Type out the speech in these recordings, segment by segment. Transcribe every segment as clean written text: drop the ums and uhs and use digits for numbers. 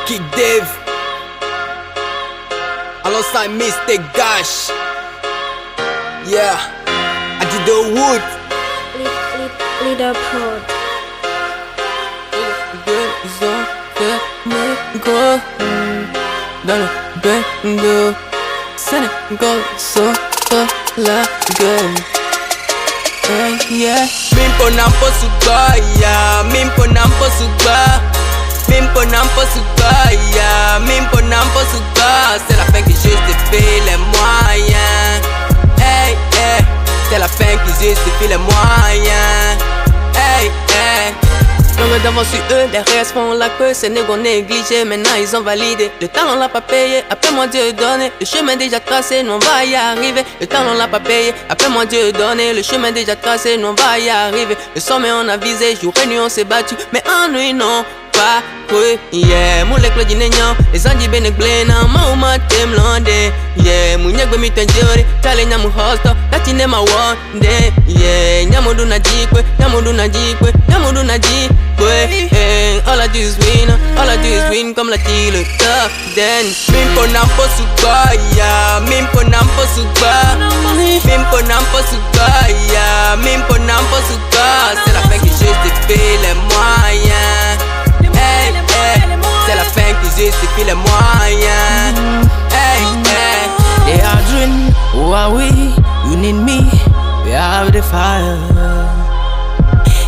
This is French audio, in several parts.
Kick Dave alongside Mr. Gach. Yeah, I did the wood. Leader Pod. Go dans le bando, Sénégal sort la gueule. Yeah, mimpo nampo sugaya, mimpo nampo suga. Mimpo nampo suga, mimpo nampo suga. C'est la fin qui justifie les moyens. Hey, hey, c'est la fin qui justifie les moyens. Hey, hey. Longue d'avance sur eux, les restes font la queue. Ces négros négligés, maintenant ils ont validé. Le temps on l'a pas payé, après moi Dieu donné. Le chemin déjà tracé, nous on va y arriver. Le temps on l'a pas payé, après moi Dieu donné. Le chemin déjà tracé, nous on va y arriver. Le sommet on a visé, jour et nuit on s'est battu. Mais ennui non, pas oui, yeah. Mon lèvre dit n'ayant, les anges ben glena, ma uma tem lande. Yeah, mon yagbe mi tenjori, tale nyamu hosta, tatine ma wande. Yeah, nyamudu na jikwe, nyamudu na jikwe, nyamudu na jikwe. All I do is win, all I do is win comme la tile top then. Mimpo nampo sugaya, mimpo nampo suga. Mimpo nampo sugaya, mimpo nampo suga. C'est la fin qui justifie les moyens. Hey, hey, c'est la fin qui justifie les moyens. Hey, hey. They are dreaming, who are we? You need me, we have the fire.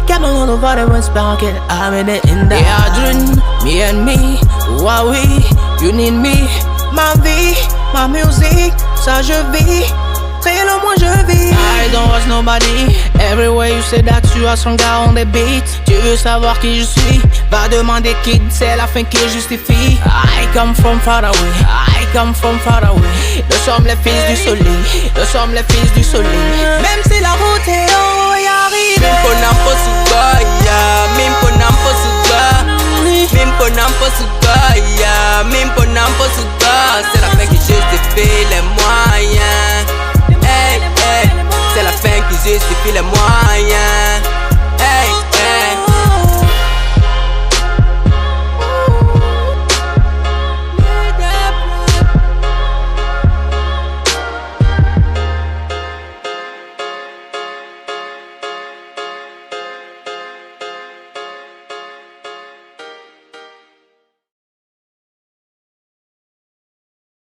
Got my little body when sparking, I'm in it in the. They are dreaming, me and me, who are we? You need me, ma vie, ma musique, ça je vis. Créez-le, moi je vis. I don't watch nobody. Everywhere you say that you are son gars on the beat. Tu veux savoir qui je suis? Va demander kid, c'est la fin qui justifie. I come from far away, I come from far away. Nous sommes les fils du soleil, nous sommes les fils du soleil. Même si la route est longue, y arrive. Mimpo nampo sugaya, mimpo nampo suga. Mimpo nampo sugaya, mimpo nampo suga. C'est la fin qui